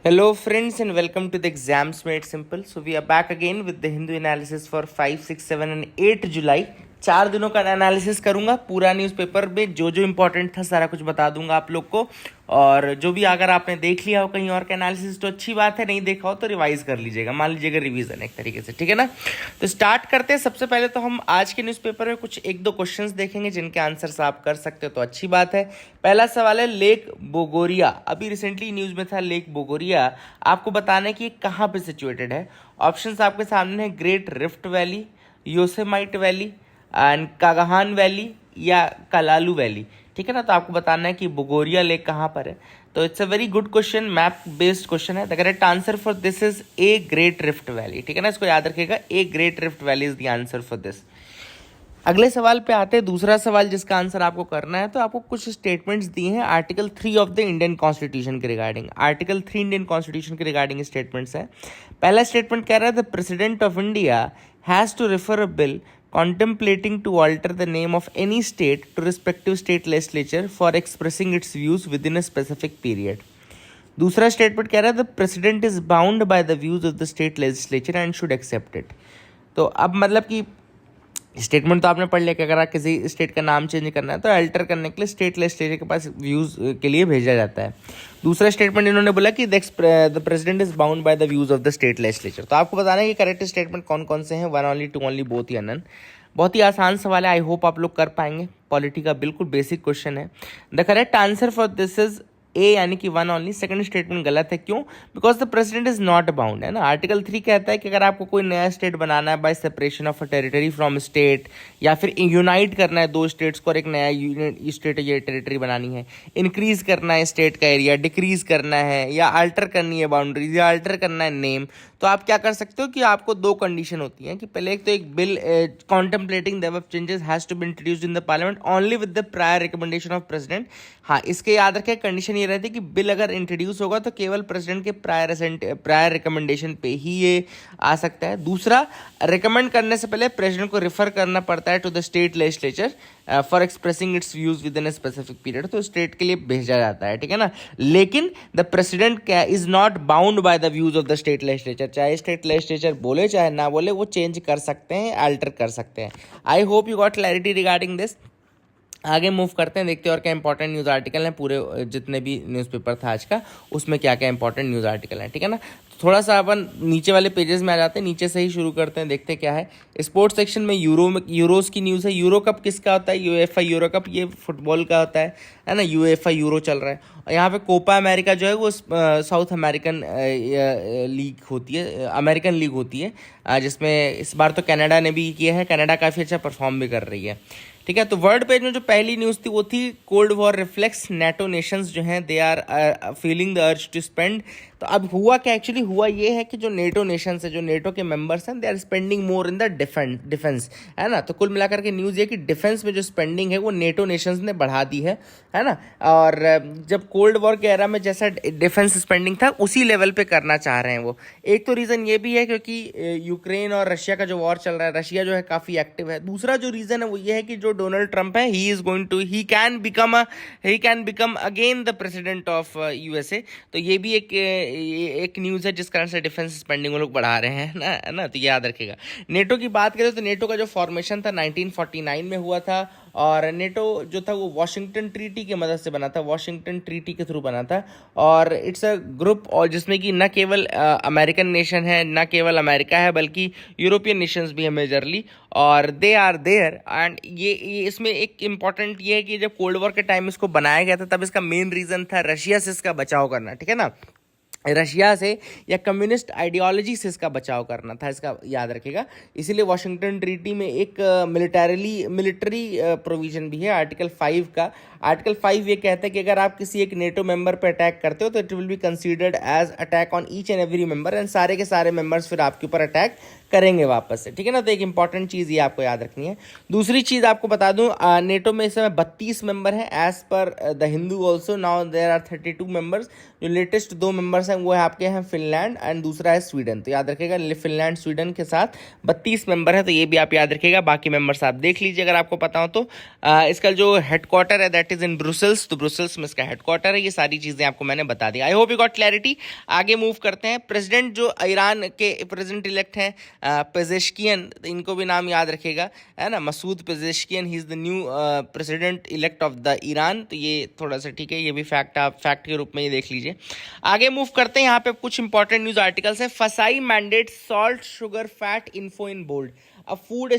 Hello, friends, and welcome to the Exams Made Simple. So, we are back again with the Hindu analysis for 5, 6, 7, and 8 जुलाई। 4 दिनों का analysis करूंगा पूरा newspaper में, जो जो important था सारा कुछ बता दूंगा आप लोग को। और जो भी अगर आपने देख लिया हो कहीं और का एनालिसिस तो अच्छी बात है, नहीं देखा हो तो रिवाइज कर लीजिएगा, मान लीजिएगा रिवीजन एक तरीके से, ठीक है ना। तो स्टार्ट करते हैं। सबसे पहले तो हम आज के न्यूज़पेपर में कुछ एक दो क्वेश्चंस देखेंगे जिनके आंसर्स आप कर सकते हो तो अच्छी बात है। पहला सवाल है लेक बोगोरिया, अभी रिसेंटली न्यूज़ में था लेक बोगोरिया, आपको बताना है कि कहाँ पे सिचुएटेड है। ऑप्शंस आपके सामने है Great Rift Valley, Yosemite Valley and Kaghan Valley या कलालू वैली, ठीक है ना। तो आपको बताना है कि बोगोरिया लेक कहाँ पर है। तो it's a very good question, map based question है। The correct answer for this is a Great Rift Valley, ठीक है ना, इसको याद रखिएगा, a Great Rift Valley is the answer for this. अगले सवाल पे आते हैं, दूसरा सवाल जिसका आंसर आपको करना है। तो आपको कुछ स्टेटमेंट्स दिए हैं article 3 of the Indian constitution के रिगार्डिंग। आर्टिकल 3 इंडियन कॉन्स्टिट्यूशन के रिगार्डिंग स्टेटमेंट्स है। पहला स्टेटमेंट कह रहा है the president of India has to refer a bill contemplating to alter the name of any state to respective state legislature for expressing its views within a specific period. दूसरा statement कह रहा है the president is bound by the views of the state legislature and should accept it. तो अब मतलब कि statement तो आपने पढ़ लिया कि अगर आप किसी स्टेट का नाम चेंज करना है तो अल्टर करने के लिए स्टेट लेजिस्लेचर के पास व्यूज के लिए भेजा जाता है। दूसरा स्टेटमेंट इन्होंने बोला कि the president is bound by the views of the state legislature. तो आपको बताना है कि करेक्ट स्टेटमेंट कौन कौन से हैं, one only, two only, both या नन। बहुत ही आसान सवाल है, आई होप आप लोग कर पाएंगे। पॉलिटी का बिल्कुल बेसिक क्वेश्चन है। The correct answer for this is ए, यानी कि वन ओनली। सेकंड स्टेटमेंट गलत है, क्यों? Because the president is not bound, है ना। आर्टिकल 3 कहता है कि अगर आपको कोई नया स्टेट बनाना है bye separation of a territory from state, या फिर यूनाइट करना है दो स्टेट्स को और एक नया स्टेट या टेरिटरी बनानी है, इंक्रीज करना है स्टेट का एरिया, डिक्रीज करना है, या अल्टर करनी है बाउंड्रीज, या अल्टर करना है नेम, तो आप क्या कर सकते हो कि आपको दो कंडीशन होती हैं कि पहले एक तो एक bill contemplating the above changes has to be introduced in the parliament only with the prior recommendation of president. हाँ, इसके याद रखें, कंडीशन ये रहती है कि बिल अगर इंट्रोड्यूस होगा तो केवल प्रेसिडेंट के प्रायर रिकमेंडेशन पे ही ये आ सकता है। दूसरा, रिकमेंड करने से पहले प्रेसिडेंट को रिफर करना पड़ता है to the state legislature for expressing its views within a specific period, तो स्टेट के लिए भेजा जाता है, ठीक है ना। लेकिन the president is not bound by the views of the state legislature, चाहे स्टेट लेजिस्लेचर बोले चाहे ना बोले, वो चेंज कर सकते हैं, अल्टर कर सकते हैं। आई hope you got clarity regarding this. आगे मूव करते हैं, देखते हैं और क्या इंपॉर्टेंट न्यूज़ आर्टिकल हैं। पूरे जितने भी न्यूज़पेपर था आज का उसमें क्या क्या इंपॉर्टेंट न्यूज़ आर्टिकल हैं, ठीक है ना। थोड़ा सा अपन नीचे वाले पेजेस में आ जाते हैं, नीचे से ही शुरू करते हैं, देखते हैं क्या है। स्पोर्ट्स सेक्शन में यूरोस की न्यूज़ है। यूरो कप किसका होता है? यूएफए यूरो कप, ये फुटबॉल का होता है ना। यूएफए यूरो चल रहा है और यहाँ पे कोपा अमेरिका जो है वो साउथ अमेरिकन लीग होती है, अमेरिकन लीग होती है, जिसमें इस बार तो कनाडा ने भी किया है। कनाडा काफ़ी अच्छा परफॉर्म भी कर रही है, ठीक है। तो वर्ल्ड पेज में जो पहली न्यूज़ थी वो थी cold war reflex NATO nations जो हैं they are feeling the urge to spend. तो अब हुआ क्या, एक्चुअली हुआ ये है कि जो नेटो नेशंस है, जो नेटो के मेंबर्स हैं, they are spending more in the defence, है ना। तो कुल मिलाकर के न्यूज़ ये कि डिफेंस में जो स्पेंडिंग है वो नेटो नेशंस ने बढ़ा दी है ना। और जब कोल्ड वॉर के एरा में जैसा डिफेंस स्पेंडिंग था उसी लेवल पे करना चाह रहे हैं वो। एक तो रीज़न ये भी है क्योंकि यूक्रेन और रशिया का जो वॉर चल रहा है, रशिया जो है काफ़ी एक्टिव है। दूसरा जो रीज़न है वो ये है कि जो डोनाल्ड ट्रंप है, he can become again the president of USA. तो ये भी एक न्यूज़ है जिस कारण से डिफेंस स्पेंडिंग वो लोग बढ़ा रहे हैं ना। तो याद रखिएगा। नेटो की बात करें तो नेटो का जो फॉर्मेशन था 1949 में हुआ था, और नेटो जो था वो वॉशिंगटन ट्रीटी की मदद से बना था, वॉशिंगटन ट्रीटी के थ्रू बना था। और इट्स अ ग्रुप और जिसमें कि न केवल अमेरिकन नेशन है, न केवल अमेरिका है, बल्कि यूरोपियन नेशंस भी है मेजरली, और दे आर देयर। एंड ये इसमें एक इम्पॉर्टेंट ये है कि जब कोल्ड वॉर के टाइम इसको बनाया गया था तब इसका मेन रीज़न था रशिया से इसका बचाव करना, ठीक है ना। रशिया से या कम्युनिस्ट आइडियोलॉजी से इसका बचाव करना था, इसका याद रखिएगा। इसीलिए वॉशिंगटन ट्रीटी में एक मिलिट्री प्रोविजन भी है आर्टिकल 5 का। आर्टिकल 5 ये कहता है कि अगर आप किसी एक नेटो मेंबर पर अटैक करते हो तो it will be considered as attack on each and every member, and सारे के सारे मेंबर्स फिर आपके ऊपर अटैक करेंगे वापस से, ठीक है ना। तो एक इंपॉर्टेंट चीज़ ये आपको याद रखनी है। दूसरी चीज़ आपको बता दूं, नेटो में इस समय 32 मेंबर हैं as per the Hindu also. Now there are 32 members, जो लेटेस्ट 2 मेंबर्स हैं वो है आपके हैं फिनलैंड एंड दूसरा है स्वीडन। तो याद रखिएगा फिनलैंड स्वीडन के साथ 32 मेंबर है, तो ये भी आप याद रखिएगा। बाकी मेंबर्स आप देख लीजिए अगर आपको पता हो तो। इसका जो हेडक्वार्टर है दैट इज इन ब्रुसेल्स, तो ब्रुसेल्स में इसका हेडक्वार्टर है। ये सारी चीजें आपको मैंने बता दी। I hope you got clarity. आगे मूव करते हैं। प्रेसिडेंट जो ईरान के प्रेसिडेंट इलेक्ट हैं पेजेश्कियन, इनको भी नाम याद रखिएगा, है ना, Masoud Pezeshkian, he is the new president elect of the Iran. तो ये थोड़ा सा ठीक है, ये भी फैक्ट आप फैक्ट के रूप में ये देख लीजिए। आगे मूव करते हैं। यहाँ पे कुछ इंपॉर्टेंट न्यूज आर्टिकल्स है। FSSAI mandate salt sugar fat info in bold. अब Food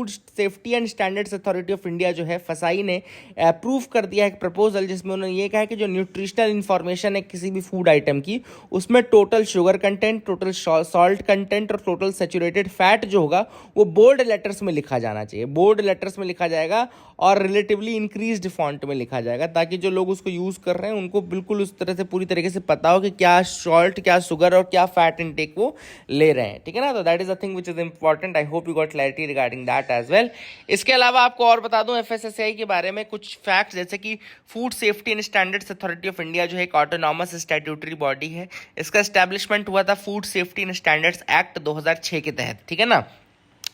Safety and Standards Authority of India जो है फसाई ने अप्रूव कर दिया है एक प्रपोजल, जिसमें उन्होंने ये कहा है कि जो न्यूट्रिशनल इंफॉर्मेशन है किसी भी फूड आइटम की, उसमें total sugar content, total salt content और टोटल सैचुरेटेड फैट जो होगा वो बोल्ड लेटर्स में लिखा जाना चाहिए। बोल्ड लेटर्स में लिखा जाएगा और रिलेटिवली इंक्रीज्ड फॉन्ट में लिखा जाएगा, ताकि जो लोग उसको यूज कर रहे हैं उनको बिल्कुल उस तरह से पूरी तरीके से पता हो कि क्या सॉल्ट, क्या शुगर और क्या फैट इनटेक वो ले रहे हैं। ठीक है ना, तो that is a thing is important. I hope you got clarity regarding that as well. इसके अलावा आपको और बता दूं FSSAI के बारे में कुछ फैक्ट्स, जैसे कि food Safety and Standards Authority of India जो है एक ऑटोनॉमस स्टैट्यूटरी बॉडी है। इसका एस्टैब्लिशमेंट हुआ था food Safety and standards act 2006 के तहत। ठीक है ना,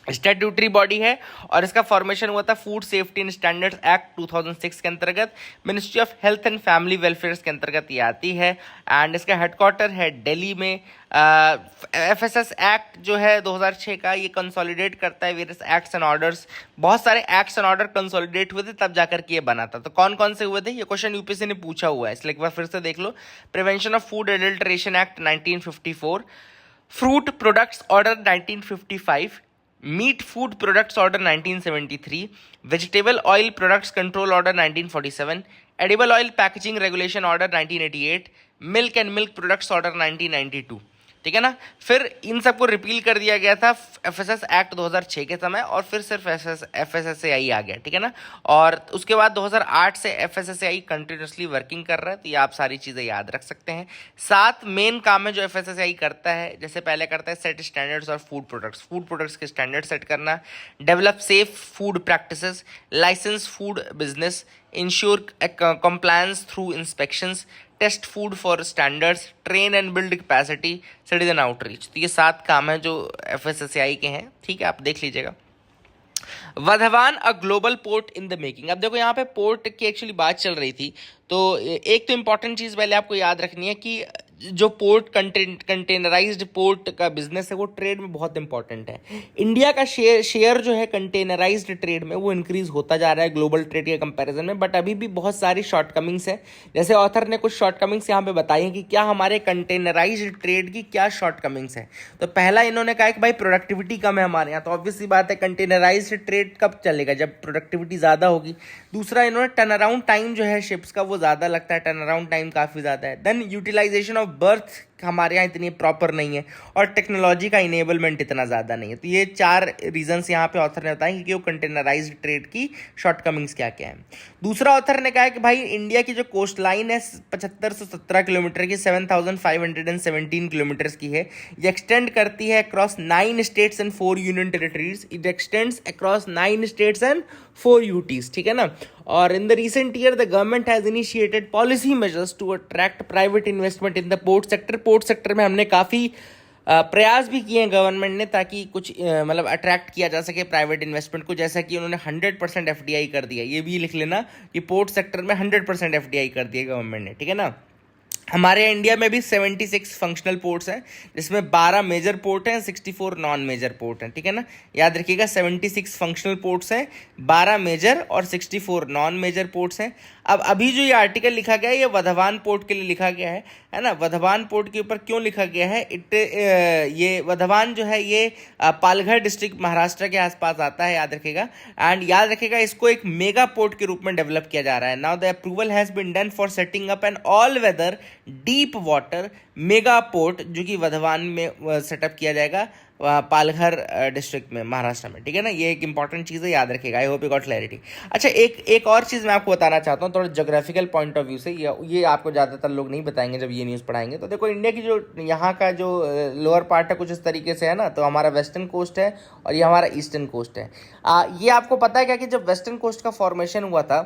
स्टैट्यूटरी बॉडी है और इसका फॉर्मेशन हुआ था food Safety and standards act 2006 के अंतर्गत। Ministry of health and family welfare के अंतर्गत ये आती है एंड इसका हेडक्वार्टर है दिल्ली में। एफएसएस एक्ट जो है 2006 का, ये कंसोलिडेट करता है वेरियस एक्ट्स एंड ऑर्डर्स। बहुत सारे एक्ट्स एंड ऑर्डर कंसोलिडेट हुए थे तब जाकर के ये बना था। तो कौन कौन से हुए थे, ये क्वेश्चन यूपीएससी ने पूछा हुआ है, इसलिए एक बार फिर से देख लो। Prevention of food adulteration act 1954, fruit products order 1955, meat food products order 1973, vegetable oil products control order 1947, edible oil packaging regulation order 1988, milk and milk products order 1992। ठीक है ना, फिर इन सबको रिपील कर दिया गया था एफएसएस एक्ट 2006 के समय और फिर सिर्फ एफएसएसएआई आ गया। ठीक है ना, और उसके बाद 2008 से एफएसएसएआई कंटिन्यूसली वर्किंग कर रहा है। तो ये आप सारी चीज़ें याद रख सकते हैं। 7 मेन काम है जो एफएसएसएआई करता है। जैसे पहले करता है सेट स्टैंडर्ड्स और फूड प्रोडक्ट्स के स्टैंडर्ड सेट करना, develop safe food practices, license food business, ensure compliance through inspections, test food for standards, train and build capacity, citizen outreach. तो ये 7 काम है जो एफएसएसएआई के हैं। ठीक है, आप देख लीजिएगा। Vadhavan a global port in the making. अब देखो यहाँ पे पोर्ट की एक्चुअली बात चल रही थी, तो एक तो इंपॉर्टेंट चीज़ पहले आपको याद रखनी है कि जो पोर्ट कंटेनराइज्ड पोर्ट का बिजनेस है वो ट्रेड में बहुत इंपॉर्टेंट है। इंडिया का शेयर जो है कंटेनराइज्ड ट्रेड में वो इंक्रीज होता जा रहा है ग्लोबल ट्रेड के कंपैरिजन में, बट अभी भी बहुत सारी शॉर्टकमिंग्स है। जैसे ऑथर ने कुछ शॉर्टकमिंग्स यहाँ पे बताई हैं कि क्या हमारे कंटेनराइज्ड ट्रेड की क्या शॉर्टकमिंग्स है। तो पहला इन्होंने कहा कि भाई प्रोडक्टिविटी कम है हमारे यहाँ, तो ऑब्वियसली बात है कंटेनराइज्ड ट्रेड कब चलेगा, जब प्रोडक्टिविटी ज़्यादा होगी। दूसरा इन्होंने टर्न अराउंड टाइम जो है शिप्स का वो ज़्यादा लगता है, टर्न अराउंड टाइम काफ़ी ज़्यादा है। देन यूटिलाइजेशन ऑफ बर्थ हमारे यहाँ इतनी प्रॉपर नहीं है और टेक्नोलॉजी का इनेबलमेंट इतना ज़्यादा नहीं है। तो ये 4 रीजंस यहाँ पे ऑथर ने बताए कि वो कंटेनराइज्ड ट्रेड की शॉर्टकमिंग्स क्या क्या है। दूसरा ऑथर ने कहा कि भाई इंडिया की जो कोस्ट लाइन है 7517 किलोमीटर की, 7517 किलोमीटर्स की है। ये एक्सटेंड करती है across 9 states and 4 union territories. It extends across 9 states and 4 UTs. ठीक है ना, और in the recent year the government has initiated policy measures to attract private investment in the port sector. Port sector में हमने काफ़ी प्रयास भी किए हैं गवर्नमेंट ने, ताकि कुछ मतलब अट्रैक्ट किया जा सके प्राइवेट इन्वेस्टमेंट को, जैसा कि उन्होंने 100% एफडीआई कर दिया। ये भी लिख लेना कि पोर्ट सेक्टर में 100% एफडीआई कर दिया गवर्नमेंट ने। ठीक है ना, हमारे इंडिया में भी 76 फंक्शनल पोर्ट्स हैं, जिसमें 12 मेजर पोर्ट हैं, 64 नॉन मेजर पोर्ट हैं। ठीक है ना, याद रखिएगा 76 फंक्शनल पोर्ट्स हैं, 12 मेजर और 64 नॉन मेजर पोर्ट्स हैं। अब अभी जो ये आर्टिकल लिखा गया है ये वधवान पोर्ट के लिए लिखा गया है ना। वधवान पोर्ट के ऊपर क्यों लिखा गया है, ये वधवान जो है ये पालघर डिस्ट्रिक्ट महाराष्ट्र के आसपास आता है, याद रखिएगा। एंड याद रखिएगा इसको एक मेगा पोर्ट के रूप में डेवलप किया जा रहा है। Now the approval has been done for setting up an all weather deep water mega port, जो कि वधवान में सेटअप किया जाएगा पालघर डिस्ट्रिक्ट में महाराष्ट्र में। ठीक है ना, ये एक इंपॉर्टेंट चीज़ है, याद रखिएगा। I hope you got clarity. अच्छा, एक और चीज़ मैं आपको बताना चाहता हूँ थोड़ा जोग्राफिकल पॉइंट ऑफ व्यू से, ये आपको ज़्यादातर लोग नहीं बताएंगे जब ये न्यूज़ पढ़ाएंगे। तो देखो इंडिया की जो यहाँ का जो लोअर पार्ट है कुछ इस तरीके से है ना, तो हमारा वेस्टर्न कोस्ट है और ये हमारा ईस्टर्न कोस्ट है। ये आपको पता है क्या कि जब वेस्टर्न कोस्ट का फॉर्मेशन हुआ था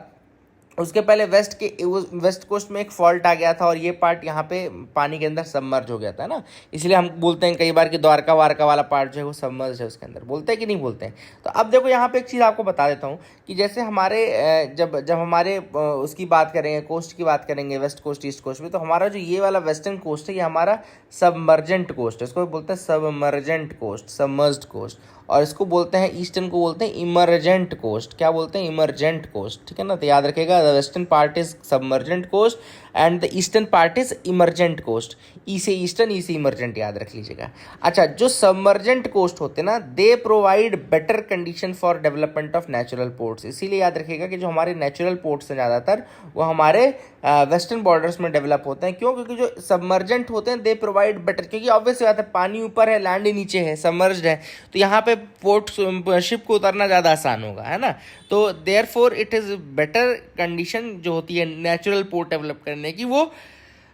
उसके पहले वेस्ट कोस्ट में एक फॉल्ट आ गया था और ये पार्ट यहाँ पे पानी के अंदर सबमर्ज हो गया था ना, इसलिए हम बोलते हैं कई बार कि द्वारका वारका वाला पार्ट जो है वो सबमर्ज है उसके अंदर, बोलते हैं कि नहीं बोलते हैं। तो अब देखो यहाँ पे एक चीज़ आपको बता देता हूँ कि जैसे हमारे जब जब हमारे उसकी बात करेंगे, कोस्ट की बात करेंगे, वेस्ट कोस्ट ईस्ट कोस्ट में, तो हमारा जो ये वाला वेस्टर्न कोस्ट है ये हमारा सबमर्जेंट कोस्ट है, इसको बोलते हैं सबमर्जेंट कोस्ट, सबमर्ज्ड कोस्ट। और इसको बोलते हैं ईस्टर्न को बोलते हैं इमरजेंट कोस्ट। क्या बोलते हैं? इमरजेंट कोस्ट, ठीक है ना। तो याद रखिएगा, the western part is submergent coast and the eastern part is emergent coast. E से ईस्टर्न, ई से इमरजेंट, याद रख लीजिएगा। अच्छा, जो सबमर्जेंट कोस्ट होते हैं ना, they provide better condition for development of natural ports. इसीलिए याद रखिएगा कि जो हमारे नेचुरल पोर्ट्स हैं ज़्यादातर वो हमारे वेस्टर्न बॉर्डर्स में डेवलप होते हैं। क्यों? क्योंकि जो सबमर्जेंट होते हैं दे प्रोवाइड बेटर, क्योंकि ऑब्वियस बात है पानी ऊपर है, लैंड नीचे है, सबमर्ज्ड है, तो यहाँ पे पोर्ट शिप को उतरना ज़्यादा आसान होगा, है ना। तो therefore it is better condition जो होती है नेचुरल पोर्ट डेवलप करने की, वो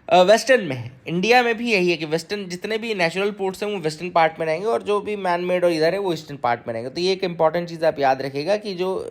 वेस्टर्न में है। इंडिया में भी यही है कि वेस्टर्न जितने भी नेचुरल पोर्ट्स हैं वो वेस्टर्न पार्ट में रहेंगे और जो भी मैन मेड और इधर है वो ईस्टर्न पार्ट में रहेंगे। तो ये एक इंपॉर्टेंट चीज़ आप याद रखिएगा कि जो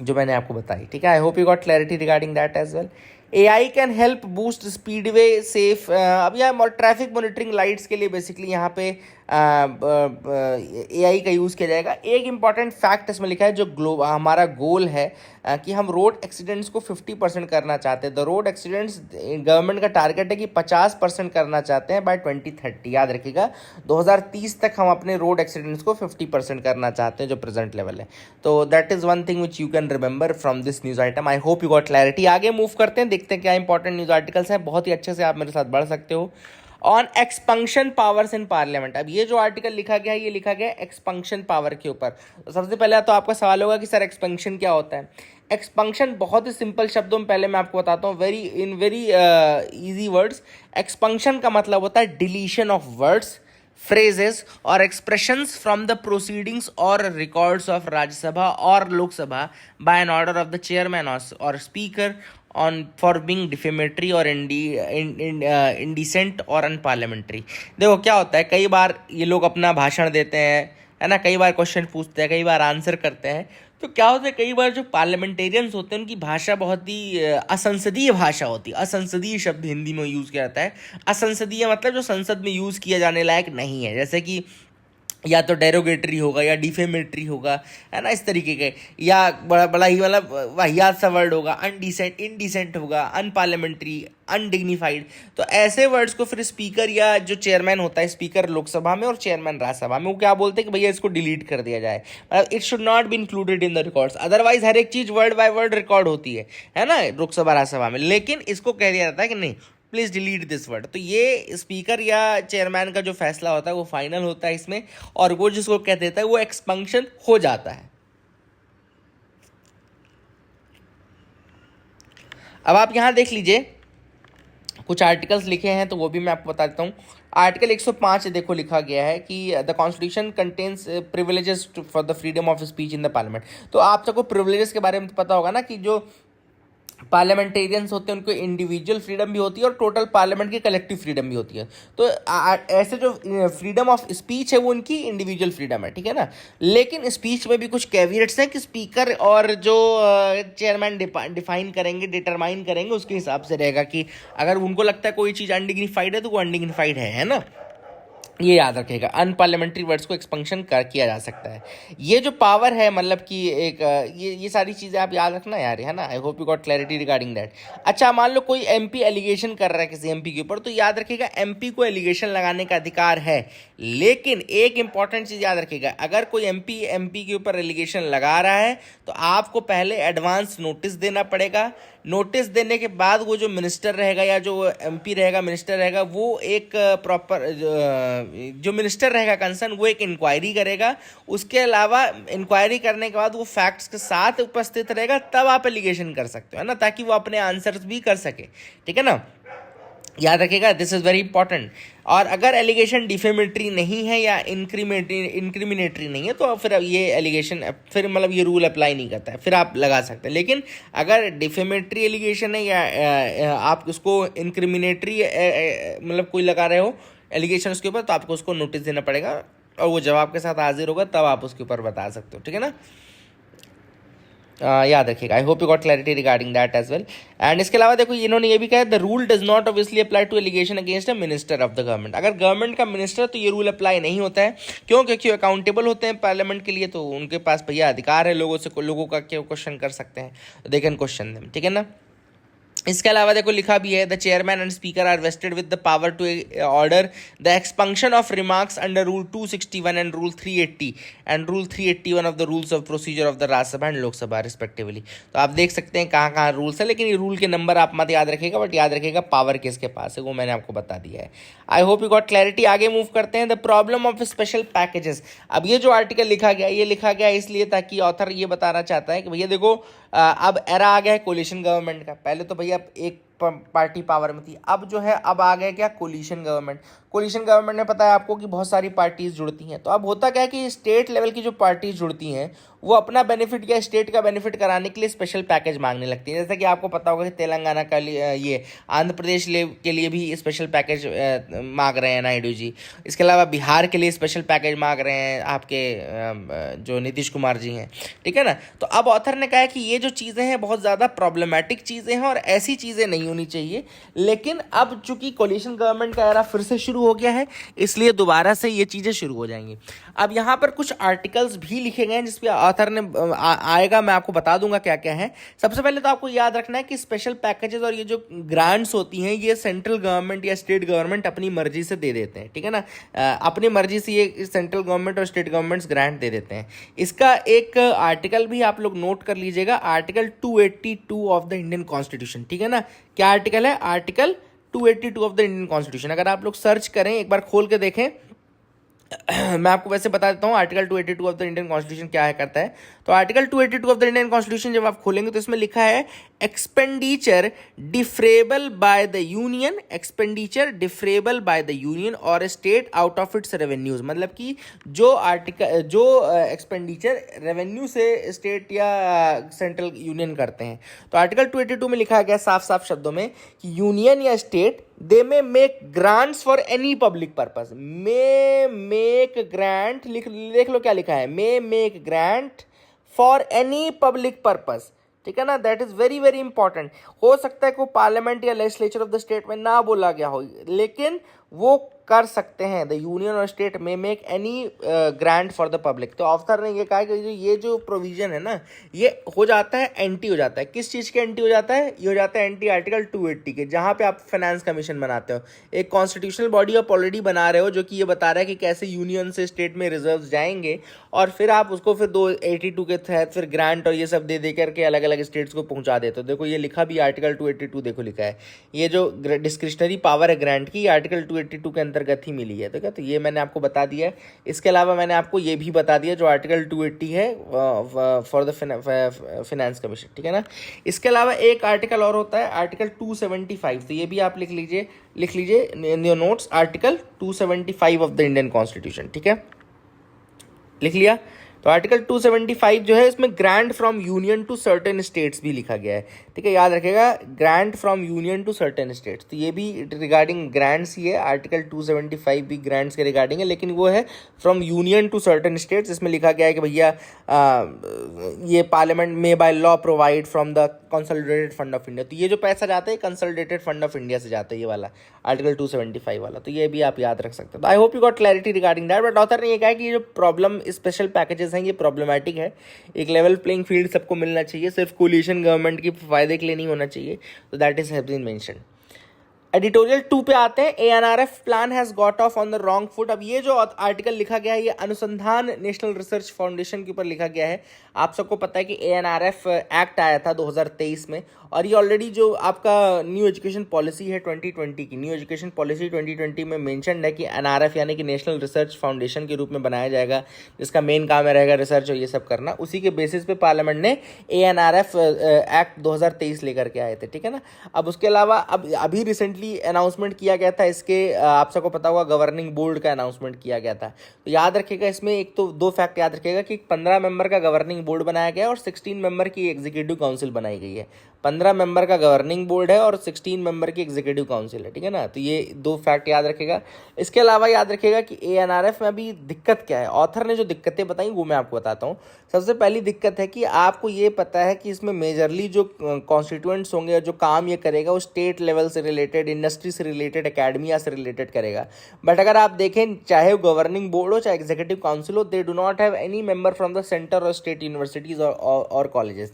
मैंने आपको बताई, ठीक है। I hope you got clarity regarding that as well. AI can help boost speedway safe. अब यहाँ ट्रैफिक मॉनिटरिंग लाइट्स के लिए बेसिकली यहाँ पे AI का यूज़ किया जाएगा। एक इंपॉर्टेंट फैक्ट इसमें लिखा है, जो हमारा गोल है कि हम रोड एक्सीडेंट्स को 50% करना चाहते हैं। द रोड एक्सीडेंट्स गवर्नमेंट का टारगेट है कि 50% करना चाहते हैं बाय 2030। याद रखिएगा 2030 तक हम अपने रोड एक्सीडेंट्स को 50% करना चाहते हैं, जो प्रेजेंट लेवल है। तो that is one thing which you can remember from this news item. I hope you got clarity. आगे मूव करते हैं, देखते हैं क्या इंपॉर्टेंट न्यूज़ आर्टिकल्स हैं। बहुत ही अच्छे से आप मेरे साथ बढ़ सकते हो। On expunction powers in Parliament. अब ये जो आर्टिकल लिखा गया है, ये लिखा गया है एक्सपंक्शन पावर के ऊपर। तो सबसे पहले तो आपका सवाल होगा कि सर एक्सपंक्शन क्या होता है। एक्सपंक्शन बहुत ही सिंपल शब्दों में पहले मैं आपको बताता हूँ, वेरी इजी वर्ड्स। एक्सपंक्शन का मतलब होता है deletion of words, phrases or expressions from the proceedings or records of Rajya Sabha or Lok Sabha by an order of the chairman or speaker on for being defamatory or indecent or unparliamentary। देखो क्या होता है, कई बार ये लोग अपना भाषण देते हैं, है ना, कई बार क्वेश्चन पूछते हैं, कई बार आंसर करते हैं। तो क्या होता है, कई बार जो पार्लियामेंटेरियंस होते हैं उनकी भाषा बहुत ही असंसदीय भाषा होती है। असंसदीय शब्द हिंदी में यूज़ किया जाता है। असंसदीय मतलब जो संसद में यूज़ किया जाने लायक नहीं है, जैसे कि या तो डेरोगेटरी होगा या डिफेमेटरी होगा, है ना, इस तरीके के, या बड़ा ही वाला वाहियात सा वर्ड होगा, अनडिसेंट, इनडिसेंट होगा, अनपार्लियामेंट्री, अनडिग्निफाइड। तो ऐसे वर्ड्स को फिर स्पीकर या जो चेयरमैन होता है, स्पीकर लोकसभा में और चेयरमैन राज्यसभा में, वो क्या बोलते हैं कि भैया इसको डिलीट कर दिया जाए, मतलब it should not be included in the records. Otherwise हर एक चीज़ वर्ड बाय वर्ड रिकॉर्ड होती है ना, लोकसभा राज्यसभा में, लेकिन इसको कह दिया जाता है कि नहीं, प्लीज़ डिलीट दिस वर्ड। तो ये स्पीकर या चेयरमैन का जो फैसला होता है वो फाइनल होता है इसमें, और वो जिसको कह देता है वो एक्सपंक्शन हो जाता है। अब आप यहां देख लीजिए, कुछ आर्टिकल्स लिखे हैं तो वो भी मैं आपको बता देता हूँ। आर्टिकल 105 देखो लिखा गया है कि the constitution contains privileges for the freedom of speech in the parliament. तो आप सबको प्रिविलेजेस के बारे में पता होगा ना, कि जो पार्लियामेंटेरियंस होते हैं उनको इंडिविजुअल फ्रीडम भी होती है और टोटल पार्लियामेंट की कलेक्टिव फ्रीडम भी होती है। तो ऐसे जो फ्रीडम ऑफ स्पीच है वो उनकी इंडिविजुअल फ्रीडम है, ठीक है ना। लेकिन स्पीच में भी कुछ कैविएट्स हैं कि स्पीकर और जो चेयरमैन डिफाइन करेंगे, डिटरमाइन करेंगे, उसके हिसाब से रहेगा कि अगर उनको लगता है कोई चीज़ अनडिग्निफाइड है तो वो अनडिग्निफाइड है ना। ये याद रखेगा, अनपार्लियामेंट्री वर्ड्स को एक्सपंक्शन किया जा सकता है। ये जो पावर है, मतलब कि एक ये सारी चीज़ें आप याद रखना यार, है ना। आई hope you got clarity regarding that. अच्छा, मान लो कोई एमपी एलिगेशन कर रहा है किसी एमपी के ऊपर, तो याद रखिएगा एमपी को एलिगेशन लगाने का अधिकार है, लेकिन एक इंपॉर्टेंट चीज़ याद रखिएगा, अगर कोई एमपी के ऊपर एलिगेशन लगा रहा है तो आपको पहले एडवांस नोटिस देना पड़ेगा। नोटिस देने के बाद वो जो मिनिस्टर रहेगा या जो एमपी रहेगा, मिनिस्टर रहेगा, वो एक प्रॉपर जो मिनिस्टर रहेगा कंसर्न, वो एक इंक्वायरी करेगा। उसके अलावा इंक्वायरी करने के बाद वो फैक्ट्स के साथ उपस्थित रहेगा, तब आप एलिगेशन कर सकते हो, है ना, ताकि वो अपने आंसर्स भी कर सके, ठीक है ना। याद रखिएगा, दिस इज़ वेरी इंपॉर्टेंट। और अगर एलिगेशन डिफेमेटरी नहीं है या इंक्रिमिनेटरी नहीं है तो फिर ये एलिगेशन, फिर मतलब ये रूल अप्लाई नहीं करता है, फिर आप लगा सकते हैं। लेकिन अगर डिफेमेटरी एलिगेशन है या आप उसको इंक्रिमिनेटरी मतलब कोई लगा रहे हो एलिगेशन उसके ऊपर, तो आपको उसको नोटिस देना पड़ेगा और वो जवाब के साथ हाजिर होगा, तब आप उसके ऊपर बता सकते हो, ठीक है ना। याद रखिएगा। I hope you got clarity regarding that as well. And इसके अलावा देखो इन्होंने ये भी कहा, the rule does not obviously apply to allegation against a minister of the government. अगर गवर्नमेंट का मिनिस्टर तो ये रूल अप्लाई नहीं होता है। क्यों? क्योंकि अकाउंटेबल होते हैं पार्लियामेंट के लिए, तो उनके पास भैया अधिकार है लोगों का क्यों क्वेश्चन कर सकते हैं, दे कैन क्वेश्चन देम, ठीक है ना। इसके अलावा देखो लिखा भी है, the chairman and speaker are vested with the power to order the expunction of remarks under rule 261 and rule 380 and rule 381 of the rules of procedure of the Rajya Sabha and Lok Sabha respectively. तो आप देख सकते हैं कहाँ कहाँ रूल्स है, लेकिन ये रूल के नंबर आप मत याद रखिएगा, बट याद रखिएगा पावर किसके पास है, वो मैंने आपको बता दिया है। I hope you got clarity. आगे मूव करते हैं, the problem of special packages. अब ये जो आर्टिकल लिखा गया, ये लिखा गया इसलिए ताकि ऑथर ये बताना चाहता है कि भैया देखो अब एरा आ गया है कोलिशन गवर्नमेंट का। पहले तो भैया एक पार्टी पावर में थी, अब जो है अब आ गया क्या, कोलिशन गवर्नमेंट। कोलिशन गवर्नमेंट में पता है आपको कि बहुत सारी पार्टीज जुड़ती हैं। तो अब होता क्या है कि स्टेट लेवल की जो पार्टीज जुड़ती हैं वो अपना बेनिफिट या स्टेट का बेनिफिट कराने के लिए स्पेशल पैकेज मांगने लगती हैं। जैसा कि आपको पता होगा कि तेलंगाना का ये आंध्र प्रदेश के लिए भी स्पेशल पैकेज मांग रहे हैं नायडू जी। इसके अलावा बिहार के लिए स्पेशल पैकेज मांग रहे हैं आपके जो नीतीश कुमार जी हैं, ठीक है ना। तो अब ऑथर ने कहा है कि ये जो चीज़ें हैं बहुत ज़्यादा प्रॉब्लमेटिक चीज़ें हैं और ऐसी चीज़ें नहीं होनी चाहिए। लेकिन अब चूंकि कोलिशन गवर्नमेंट का एरा फिर से शुरू हो गया है, इसलिए दोबारा से ये चीज़ें शुरू हो जाएंगी। अब यहाँ पर कुछ आर्टिकल्स भी लिखे गए हैं जिसपे ऑथर ने आएगा, मैं आपको बता दूंगा क्या क्या है। सबसे पहले तो आपको याद रखना है कि स्पेशल पैकेजेस और ये जो ग्रांट्स होती हैं ये सेंट्रल गवर्नमेंट या स्टेट गवर्नमेंट अपनी मर्जी से दे देते हैं, ठीक है ना। अपनी मर्जी से ये सेंट्रल गवर्नमेंट और स्टेट गवर्नमेंट्स ग्रांट दे देते हैं। इसका एक आर्टिकल भी आप लोग नोट कर लीजिएगा, article 282 of the Indian constitution, ठीक है ना। क्या आर्टिकल है? Article 282 of the Indian constitution. अगर आप लोग सर्च करें, एक बार खोल के देखें, मैं आपको वैसे बता देता हूँ article 282 of the Indian constitution क्या है करता है। तो article 282 of the Indian constitution जब आप खोलेंगे तो इसमें लिखा है expenditure defrayable by the union, expenditure defrayable by the union or state out of its revenues. मतलब कि जो एक्सपेंडिचर रेवेन्यू से स्टेट या सेंट्रल यूनियन करते हैं। तो आर्टिकल 282 में लिखा गया साफ साफ शब्दों में कि यूनियन या state they may make grants for any public purpose. May make grant, देख लो क्या लिखा है, may make grant for any public purpose, ठीक है ना। That is very very important. हो सकता है को पार्लियामेंट या लेजिस्लेचर ऑफ द स्टेट में ना बोला गया हो, लेकिन वो कर सकते हैं। द यूनियन और स्टेट में make any grant for the public. तो ऑथर ने ये कहा कि ये जो प्रोविजन है ना, ये हो जाता है एंटी हो जाता है। किस चीज़ के एंटी हो जाता है? ये हो जाता है एंटी आर्टिकल 280 के, जहाँ पे आप फाइनेंस कमीशन बनाते हो। एक कॉन्स्टिट्यूशनल बॉडी आप ऑलरेडी बना रहे हो जो कि ये बता रहा है कि कैसे यूनियन से स्टेट में रिजर्व जाएंगे और फिर आप उसको फिर 282 के तहत फिर ग्रांट और ये सब दे दे करके अलग अलग स्टेट्स को पहुंचा देते हो। देखो ये लिखा भी आर्टिकल 282, देखो लिखा है ये जो डिस्क्रिशनरी पावर है ग्रांट की, आर्टिकल 282 के अंतर्गत ही मिली है। तो ये मैंने आपको बता दिया है। इसके अलावा मैंने आपको ये भी बता दिया जो आर्टिकल 280 है फॉर द फाइनेंस कमीशन, ठीक है ना। इसके अलावा एक आर्टिकल और होता है आर्टिकल 275। तो ये भी आप लिख लीजिए in your notes, article 275 of the Indian constitution, ठीक है, लिख लिया। तो आर्टिकल 275 जो है इसमें grant from union to certain states भी लिखा गया है, ठीक है, याद रखेगा, grant from union to certain states. तो ये भी रिगार्डिंग ग्रांट्स ही है, आर्टिकल 275 भी ग्रांट्स के रिगार्डिंग है, लेकिन वो है from union to certain states. इसमें लिखा गया है कि भैया ये पार्लियामेंट में by law provide from the consolidated fund of India. तो ये जो पैसा जाता है कंसोलिडेटेड फंड ऑफ इंडिया से जाता है, ये वाला आर्टिकल 275 वाला। तो ये भी आप याद रख सकते हो। तो I hope you got clarity regarding that. But author ने ये कहा कि ये जो प्रॉब्लम स्पेशल पैकेजेस हैं ये प्रॉब्लमैटिक है। एक लेवल प्लेइंग फील्ड सबको मिलना चाहिए, सिर्फ कोलिशन गवर्नमेंट की फायदे के लिए नहीं होना चाहिए। तो that is have been mentioned. Editorial 2 पे आते हैं, ANRF plan has got off on the wrong foot. अब ये जो आर्टिकल लिखा गया है ये अनुसंधान नेशनल रिसर्च फाउंडेशन के ऊपर लिखा गया है। आप सबको पता है कि ANRF एक्ट आया था 2023 में, और ये ऑलरेडी जो आपका न्यू एजुकेशन पॉलिसी है 2020 की, न्यू एजुकेशन पॉलिसी 2020 में मेंशन्ड है कि NRF यानी कि नेशनल रिसर्च फाउंडेशन के रूप में बनाया जाएगा, जिसका मेन काम है रहेगा रिसर्च और ये सब करना। उसी के बेसिस पे पार्लियामेंट ने ANRF एक्ट 2023 लेकर के आए थे, ठीक है ना। अब उसके अलावा अब अभी रिसेंटली अनाउंसमेंट किया गया था इसके, आप सबको पता होगा गवर्निंग बोर्ड का अनाउंसमेंट किया गया था। तो याद रखिएगा इसमें एक तो 2 फैक्ट याद रखिएगा कि 15 मेंबर का गवर्निंग बोर्ड बनाया गया और 16 मेंबर की एग्जीक्यूटिव काउंसिल बनाई गई है। 15 मेंबर का गवर्निंग बोर्ड है और 16 मेंबर की एग्जीक्यूटिव काउंसिल है, ठीक है ना। तो ये 2 फैक्ट याद रखेगा। इसके अलावा याद रखेगा कि एएनआरएफ में अभी दिक्कत क्या है। ऑथर ने जो दिक्कतें बताई वो मैं आपको बताता हूँ। सबसे पहली दिक्कत है कि आपको ये पता है कि इसमें मेजरली जो कॉन्स्टिट्यूएंट्स होंगे, जो काम ये करेगा वो स्टेट लेवल से रिलेटेड, इंडस्ट्री से रिलेटेड, एकेडमिया से रिलेटेड करेगा। बट अगर आप देखें, चाहे गवर्निंग बोर्ड हो चाहे एग्जीक्यूटिव काउंसिल हो, they do not have any member from the centre और स्टेट यूनिवर्सिटीज और कॉलेजेस।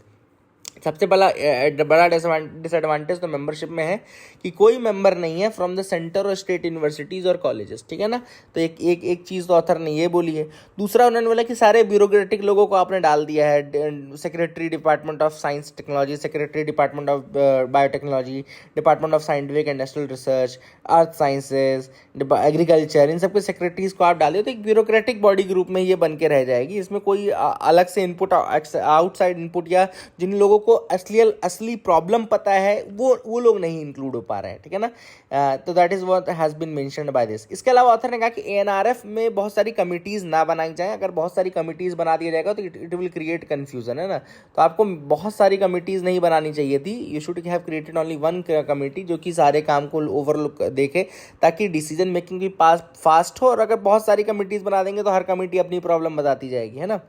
सबसे बड़ा डिसएडवांटेज तो मेंबरशिप में है कि कोई मेंबर नहीं है फ्रॉम द सेंटर और स्टेट यूनिवर्सिटीज़ और कॉलेजेस, ठीक है ना। तो एक चीज़ तो ऑथर ने ये बोली है। दूसरा उन्होंने बोला कि सारे ब्यूरोक्रेटिक लोगों को आपने डाल दिया है, secretary department of science technology, secretary department of biotechnology, department of scientific industrial research, earth sciences, agriculture, इन सबके सेक्रेटरीज को आप डालिए तो एक ब्यूरोक्रेटिक बॉडी ग्रुप में ये बन के रह जाएगी। इसमें कोई अलग से इनपुट, आउटसाइड इनपुट या जिन लोगों को असली प्रॉब्लम पता है वो लोग नहीं इंक्लूड हो पा रहे हैं, ठीक है ना। तो that is what has been mentioned by this. इसके अलावा ऑथर ने कहा कि एएनआरएफ में बहुत सारी कमिटीज ना बनाई जाए। अगर बहुत सारी कमिटीज बना दिया जाएगा तो इट विल क्रिएट कंफ्यूजन, है ना। तो आपको बहुत सारी कमिटीज नहीं बनानी चाहिए थी। You should have created only one committee जो कि सारे काम को ओवरलुक देखे, ताकि डिसीजन मेकिंग भी फास्ट हो। और अगर बहुत सारी कमिटीज बना देंगे तो हर कमिटी अपनी प्रॉब्लम बताती जाएगी, है ना।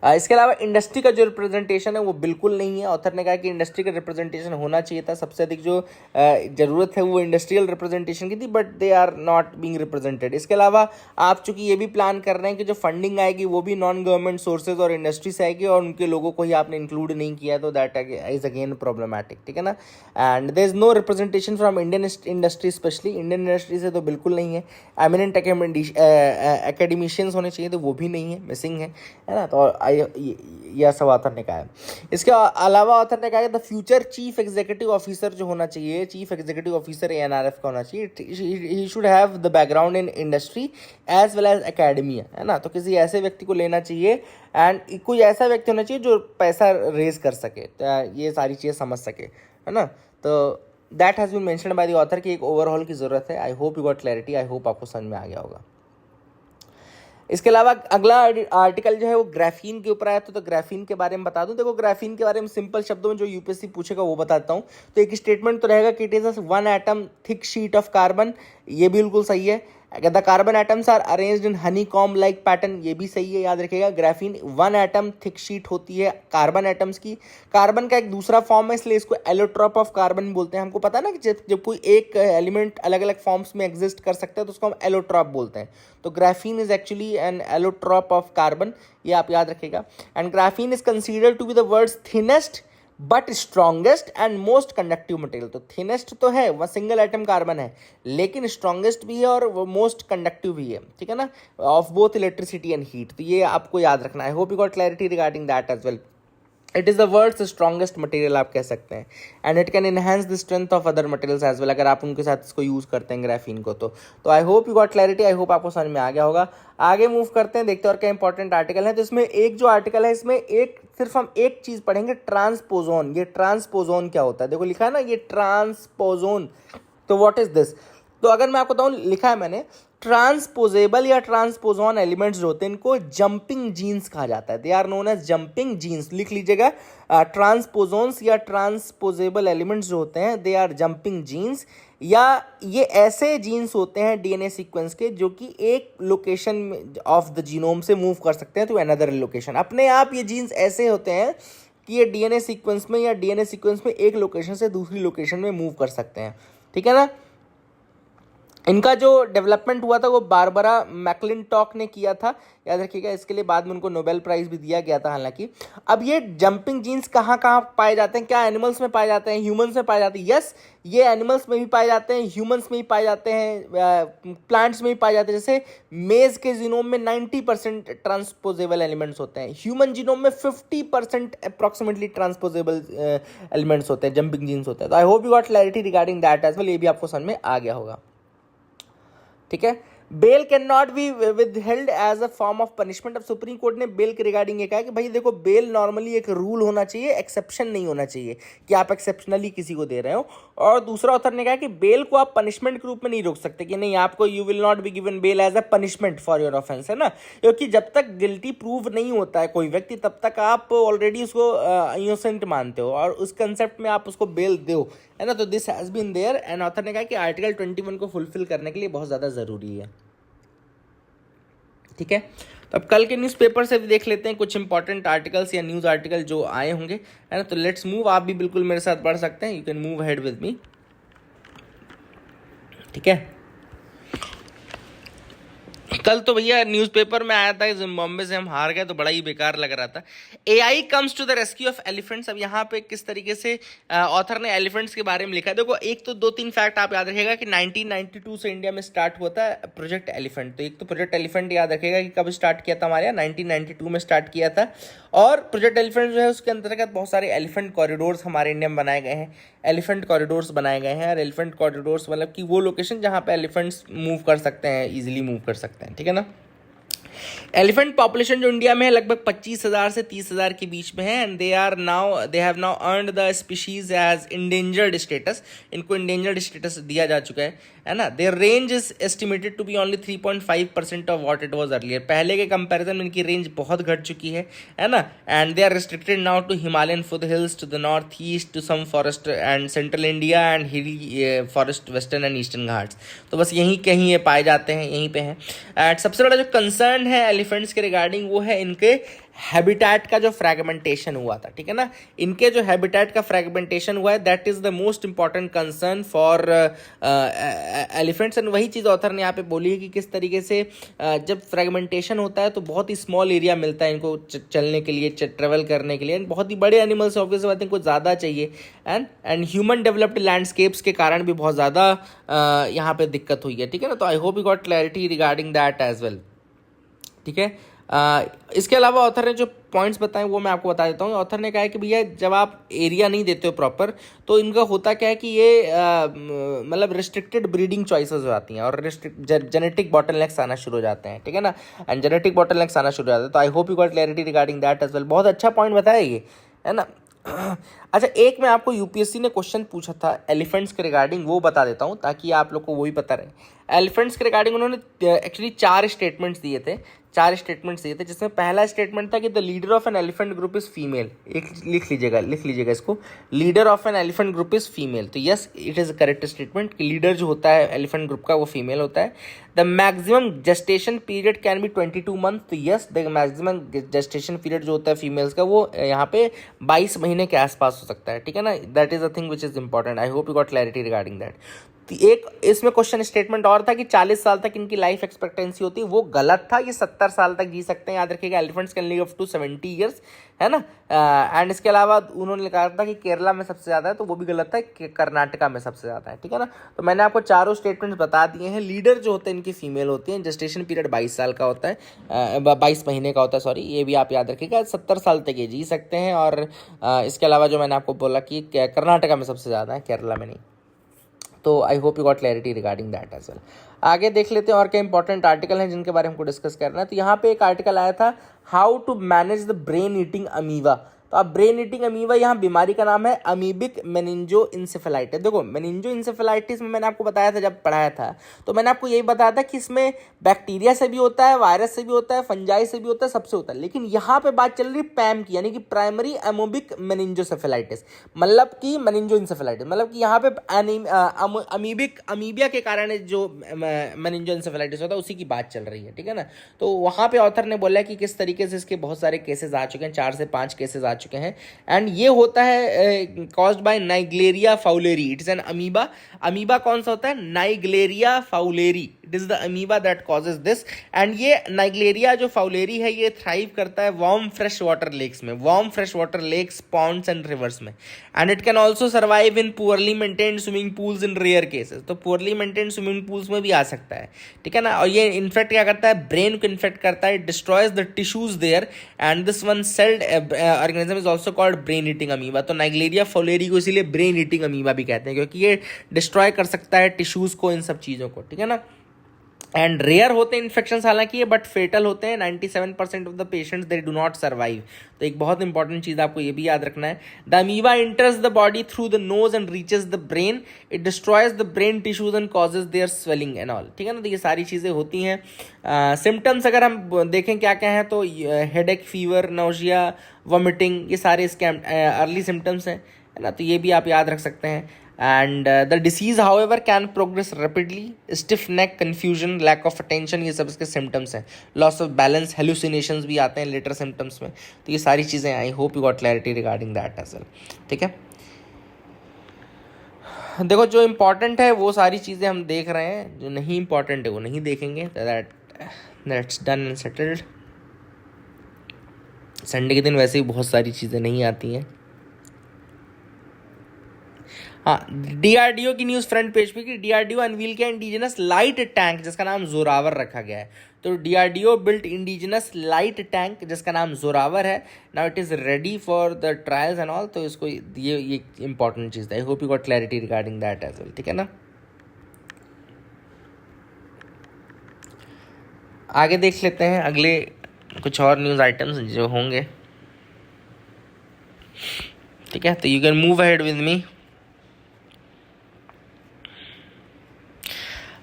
इसके अलावा इंडस्ट्री का जो रिप्रेजेंटेशन है वो बिल्कुल नहीं है। ऑथर ने कहा कि इंडस्ट्री का रिप्रेजेंटेशन होना चाहिए था। सबसे अधिक जो ज़रूरत है वो इंडस्ट्रियल रिप्रेजेंटेशन की थी, but they are not being represented. इसके अलावा आप चूंकि ये भी प्लान कर रहे हैं कि जो फंडिंग आएगी वो भी नॉन गवर्नमेंट सोर्सेज और इंडस्ट्री से आएगी और उनके लोगों को ही आपने इंक्लूड नहीं किया, तो दैट इज अगेन प्रॉब्लमैटिक, ठीक है ना। And there is no representation from Indian industry, specially Indian industry से तो बिल्कुल नहीं है। एमिनेंट एकेडमिशियंस होने चाहिए तो वो भी नहीं है, मिसिंग है ना। तो यह सब ऑथर ने कहा है। इसके अलावा ऑथर ने कहा कि the future chief executive officer जो होना चाहिए, चीफ एग्जीक्यूटिव ऑफिसर एएनआरएफ का होना चाहिए, he should have the background in industry as well as academia, है ना। तो किसी ऐसे व्यक्ति को लेना चाहिए एंड कोई ऐसा व्यक्ति होना चाहिए जो पैसा रेज कर सके, ये सारी चीज़ें समझ सके, है ना। तो that has been mentioned by the author कि एक ओवरऑल की ज़रूरत है। I hope you got clarity, I hope आपको समझ में आ गया होगा। इसके अलावा अगला आर्टिकल जो है वो ग्राफीन के ऊपर आया, तो ग्राफीन के बारे में बता दूं। देखो, ग्राफीन के बारे में सिंपल शब्दों में जो यूपीएससी पूछेगा वो बताता हूं। तो एक स्टेटमेंट तो रहेगा कि it is a 1 atom thick sheet of carbon, ये बिल्कुल सही है। The carbon atoms are arranged in honeycomb like pattern, ये भी सही है। याद रखिएगा, ग्राफीन 1 एटम थिक शीट होती है कार्बन एटम्स की। कार्बन का एक दूसरा फॉर्म है, इसलिए इसको एलोट्रॉप ऑफ कार्बन बोलते हैं। हमको पता है ना कि जब कोई एक एलिमेंट अलग अलग फॉर्म्स में एग्जिस्ट कर सकता है तो उसको हम एलोट्रॉप बोलते हैं। तो graphene is actually an allotrope of carbon, ये आप याद रखिएगा। And graphene is considered to be the world's thinnest but strongest and most conductive material. तो थिनेस्ट तो है, वह सिंगल एटम कार्बन है, लेकिन स्ट्रॉन्गेस्ट भी है और वो मोस्ट कंडक्टिव भी है, ठीक है ना, of both electricity and heat. तो ये आपको याद रखना है। I hope you got clarity regarding that as well. It is the world's strongest material आप कह सकते हैं, and it can enhance the strength of other materials as well, अगर आप उनके साथ इसको यूज़ करते हैं ग्राफीन को। तो I hope you got clarity, I hope आपको समझ में आ गया होगा। आगे मूव करते हैं, देखते हैं और क्या इंपॉर्टेंट आर्टिकल है। तो इसमें एक जो आर्टिकल है, इसमें सिर्फ हम एक चीज़ पढ़ेंगे, ट्रांसपोजोन। ये ट्रांसपोजोन क्या होता है? देखो लिखा है ना, ये ट्रांसपोजोन। तो व्हाट इज दिस? तो अगर मैं आपको बताऊँ, लिखा है मैंने, ट्रांसपोजेबल या ट्रांसपोजोन एलिमेंट्स जो होते हैं इनको जंपिंग जीन्स कहा जाता है। They are known as jumping genes, लिख लीजिएगा। ट्रांसपोजोन्स या ट्रांसपोजेबल एलिमेंट्स जो होते हैं दे आर जंपिंग जीन्स, या ये ऐसे जीन्स होते हैं डीएनए सीक्वेंस के जो कि एक लोकेशन ऑफ द जीनोम से मूव कर सकते हैं टू अनदर लोकेशन। अपने आप ये जीन्स ऐसे होते हैं कि ये डीएनए सीक्वेंस में या डीएनए सीक्वेंस में एक लोकेशन से दूसरी लोकेशन में मूव कर सकते हैं, ठीक है ना। इनका जो डेवलपमेंट हुआ था वो बारबरा मैकलिनटॉक ने किया था, याद रखिएगा। इसके लिए बाद में उनको नोबेल प्राइज़ भी दिया गया था हालांकि। अब ये जंपिंग जीन्स कहाँ कहाँ पाए जाते हैं? क्या एनिमल्स में पाए जाते हैं, ह्यूमंस में पाए जाते हैं? यस, ये एनिमल्स में भी पाए जाते हैं, ह्यूमंस में भी पाए जाते हैं, प्लांट्स में भी पाए जाते हैं। जैसे मेज के जीनोम में 90% ट्रांसपोजेबल एलिमेंट्स होते हैं, ह्यूमन जीनोम में 50% अप्रॉक्सीमेटली ट्रांसपोजेबल एलिमेंट्स होते हैं, जंपिंग जीन्स होते हैं। तो I hope you got clarity regarding that as well, ये भी आपको समझ में आ गया होगा, ठीक है। Bail can not be withheld as a form of punishment. अब सुप्रीम कोर्ट ने बेल के रिगार्डिंग ये कहा कि भाई देखो, बेल नॉर्मली एक रूल होना चाहिए, एक्सेप्शन नहीं होना चाहिए कि आप एक्सेप्शनली किसी को दे रहे हो। और दूसरा ऑथर ने कहा कि बेल को आप पनिशमेंट के रूप में नहीं रोक सकते, कि नहीं आपको you will not be given bail as a punishment for your offence, है ना, क्योंकि जब तक गिल्टी प्रूव नहीं होता है कोई व्यक्ति तब तक आप ऑलरेडी उसको इनोसेंट मानते हो और उस कंसेप्ट में आप उसको बेल दो, है ना। तो this has been there and author ने कहा कि आर्टिकल 21 को फुलफिल करने के लिए बहुत ज़्यादा ज़रूरी है। ठीक है, तो अब कल के न्यूज़पेपर से भी देख लेते हैं कुछ इंपॉर्टेंट आर्टिकल्स या न्यूज़ आर्टिकल जो आए होंगे, है ना। तो लेट्स मूव, आप भी बिल्कुल मेरे साथ पढ़ सकते हैं, you can move head with me. ठीक है, कल तो भैया न्यूज़पेपर में आया था कि जिम्बाब्वे से हम हार गए, तो बड़ा ही बेकार लग रहा था। AI comes to the rescue of elephants. अब यहाँ पे किस तरीके से ऑथर ने एलिफेंट्स के बारे में लिखा है, देखो एक तो दो तीन फैक्ट आप याद रखिएगा कि 1992 से इंडिया में स्टार्ट हुआ था प्रोजेक्ट एलिफेंट। तो एक तो प्रोजेक्ट एलिफेंट याद रखिएगा कि कब स्टार्ट किया था, हमारे यहाँ 1992 में स्टार्ट किया था। और प्रोजेक्ट एलिफेंट जो है उसके अंतर्गत बहुत सारे एलिफेंट कॉरिडोर्स हमारे इंडिया में बनाए गए हैं, एलिफेंट कॉरिडोर्स बनाए गए हैं। और एलिफेंट कॉरिडोर्स मतलब कि वो लोकेशन जहाँ पे एलिफेंट्स मूव कर सकते हैं, इजीली मूव कर सकते हैं, ठीक है ना। एलिफेंट पॉपुलेशन जो इंडिया में है लगभग 25,000 से 30,000 के बीच में है and they have now earned the species as endangered status. इनको इंडेंजर्ड स्टेटस दिया जा चुका है ना। Their range is estimated to be only 3.5% of what it was earlier. पहले के कंपैरिजन में इनकी रेंज बहुत घट चुकी है ना। And they are restricted now to Himalayan foothills, to the north east, to some forest and central India and hilly forest western and eastern Ghats. तो बस यहीं कहीं ये पाए जाते हैं, यहीं पे हैं। एंड सबसे बड़ा जो कंसर्न है एलिफेंट्स के रिगार्डिंग वो है इनके हैबिटेट का जो फ्रैगमेंटेशन हुआ था, ठीक है ना। इनके जो हैबिटेट का फ्रैगमेंटेशन हुआ है that is the most important concern for elephants. And वही चीज़ ऑथर ने यहाँ पे बोली है कि किस तरीके से जब फ्रैगमेंटेशन होता है तो बहुत ही स्मॉल एरिया मिलता है इनको चलने के लिए, ट्रेवल करने के लिए। एंड बहुत ही बड़े एनिमल्स ऑब्वियस बात है इनको ज़्यादा चाहिए। एंड ह्यूमन डेवलप्ड लैंडस्केप्स के कारण भी बहुत ज़्यादा यहाँ पे दिक्कत हुई है, ठीक है ना। तो I hope you got clarity regarding that as well, ठीक है। इसके अलावा ऑथर ने जो पॉइंट्स बताए वो मैं आपको बता देता हूँ। ऑथर ने कहा है कि भैया जब आप एरिया नहीं देते हो प्रॉपर तो इनका होता क्या है कि ये मतलब रिस्ट्रिक्टेड ब्रीडिंग चॉइसेस हो जाती हैं और जेनेटिक बॉटलनेक्स आना शुरू हो जाते हैं, ठीक है ना। एंड जेनेटिक बॉटलनेक्स आना शुरू हो जाते हैं। तो I hope you got clarity regarding that as well. बहुत अच्छा पॉइंट बताया ये, है ना। अच्छा, एक मैं आपको यूपीएससी ने क्वेश्चन पूछा था एलिफेंट्स के रिगार्डिंग, वो बता देता हूँ ताकि आप लोग को वही पता रहे। एलिफेंट्स के रिगार्डिंग उन्होंने एक्चुअली चार स्टेटमेंट्स दिए थे, जिसमें पहला स्टेटमेंट था कि the leader of an elephant group is female. एक लिख लीजिएगा इसको, leader of an elephant group is female. तो yes, it is a correct statement कि लीडर जो होता है एलिफेंट ग्रुप का वो फीमेल होता है। The maximum gestation period can be 22 month. तो yes, the maximum gestation period जो होता है फीमेल्स का वो यहाँ पे 22 महीने के आसपास हो सकता है, ठीक है ना। That is a thing which is important. I hope you got clarity regarding that. एक इसमें क्वेश्चन स्टेटमेंट और था कि 40 साल तक इनकी लाइफ एक्सपेक्टेंसी होती है, वो गलत था। ये 70 साल तक जी सकते हैं, याद रखिएगा। Elephants can live up to 70 years, है ना। एंड इसके अलावा उन्होंने कहा था कि केरला में सबसे ज़्यादा है, तो वो भी गलत था कि कर्नाटका में सबसे ज़्यादा है, ठीक है ना। तो मैंने आपको चारों स्टेटमेंट्स बता दिए हैं। लीडर जो होते हैं इनकी फीमेल होती हैं, जेस्टेशन पीरियड 22 साल का होता है, 22 महीने का होता है, सॉरी, ये भी आप याद रखिएगा। 70 साल तक ये जी सकते हैं। और इसके अलावा जो मैंने आपको बोला कि कर्नाटका में सबसे ज़्यादा है, केरला में नहीं। तो I hope you got clarity regarding that as well. आगे देख लेते हैं और क्या इंपॉर्टेंट आर्टिकल हैं जिनके बारे में हमको डिस्कस करना है। तो यहाँ पे एक आर्टिकल आया था, how to manage the brain eating amoeba. तो अब ब्रेन ईटिंग अमीबा, यहाँ बीमारी का नाम है अमीबिक मेनिंजो इंसेफेलाइटिस। देखो, मेनिंजो इंसेफेलाइटिस में मैंने आपको बताया था जब पढ़ाया था, तो मैंने आपको यही बताया था कि इसमें बैक्टीरिया से भी होता है, वायरस से भी होता है, फंजाई से भी होता है, सबसे होता है। लेकिन यहाँ पे बात चल रही पैम की, यानी कि प्राइमरी अमोबिक मेनिंजोसेफेलाइटिस, मतलब कि मेनिंजो इंसेफेलाइटिस, मतलब कि यहाँ पे अमीबिया के कारण जो मेनिंजो इंसेफेलाइटिस होता है उसी की बात चल रही है, ठीक है ना। तो वहाँ पे ऑथर ने बोला कि किस तरीके से इसके बहुत सारे केसेस आ चुके हैं, 4 से 5 केसेस आ चुके हैं। एंड ये होता है caused by Naegleria fowleri. It is an amoeba. Amoeba कौन सा होता है? Naegleria fowleri. It is the amoeba that causes this. And ये नाइग्लेरिया जो फाउलेरी है ये थ्राइव करता है वार्म फ्रेश वाटर लेक्स में, warm fresh water lakes, ponds and rivers में। And it can also survive in poorly maintained swimming pools in rare cases. तो poorly maintained swimming pools में भी आ सकता है, ठीक है ना। और ये इन्फेक्ट क्या करता है? ब्रेन को इन्फेक्ट करता है, destroys the tissues there. And this one celled organism is also called brain eating amoeba. तो नाइग्लेरिया फाउलेरी को इसीलिए ब्रेन ईटिंग अमीबा भी कहते हैं, क्योंकि ये डिस्ट्रॉय कर सकता है टिश्यूज को, इन सब चीज़ों को, ठीक है ना। एंड रेयर होते हैं इन्फेक्शन हालांकि ये, बट फेटल होते हैं। 97% of the patients they do not survive. तो एक बहुत इंपॉर्टेंट चीज़ आपको ये भी याद रखना है। The amoeba enters the body through the nose and reaches the brain. It destroys the brain tissues and causes their swelling and all. ठीक है ना, तो ये सारी चीज़ें होती हैं। सिम्टम्स अगर हम देखें क्या क्या हैं, तो हेडेक, फीवर, नोजिया, वॉमिटिंग, ये सारे इसके अर्ली सिम्टम्स हैं, है ना। तो ये भी आप याद रख सकते हैं। And the disease however can progress rapidly. Stiff neck, confusion, lack of attention, ये सब इसके सिम्टम्स हैं। लॉस ऑफ बैलेंस, हेलुसिनेशंस भी आते हैं लेटर सिम्टम्स में। तो ये सारी चीज़ें, I hope you got clarity regarding that as well. ठीक है, देखो जो इम्पॉर्टेंट है वो सारी चीज़ें हम देख रहे हैं, जो नहीं इम्पॉर्टेंट है वो नहीं देखेंगे। That's done and settled. Sunday के दिन वैसे ही बहुत सारी चीज़ें नहीं आती हैं। हाँ, डीआरडीओ की न्यूज़ फ्रंट पेज पे कि डीआरडीओ अनवील किया इंडिजिनस लाइट टैंक जिसका नाम जोरावर रखा गया है। तो DRDO built indigenous light tank जिसका नाम जोरावर है। Now it is ready for the trials and all. तो इसको ये इंपॉर्टेंट चीज़ है। I hope you got clarity regarding that as well. ठीक है ना, आगे देख लेते हैं अगले कुछ और न्यूज़ आइटम्स जो होंगे। ठीक है, तो you can move ahead with me.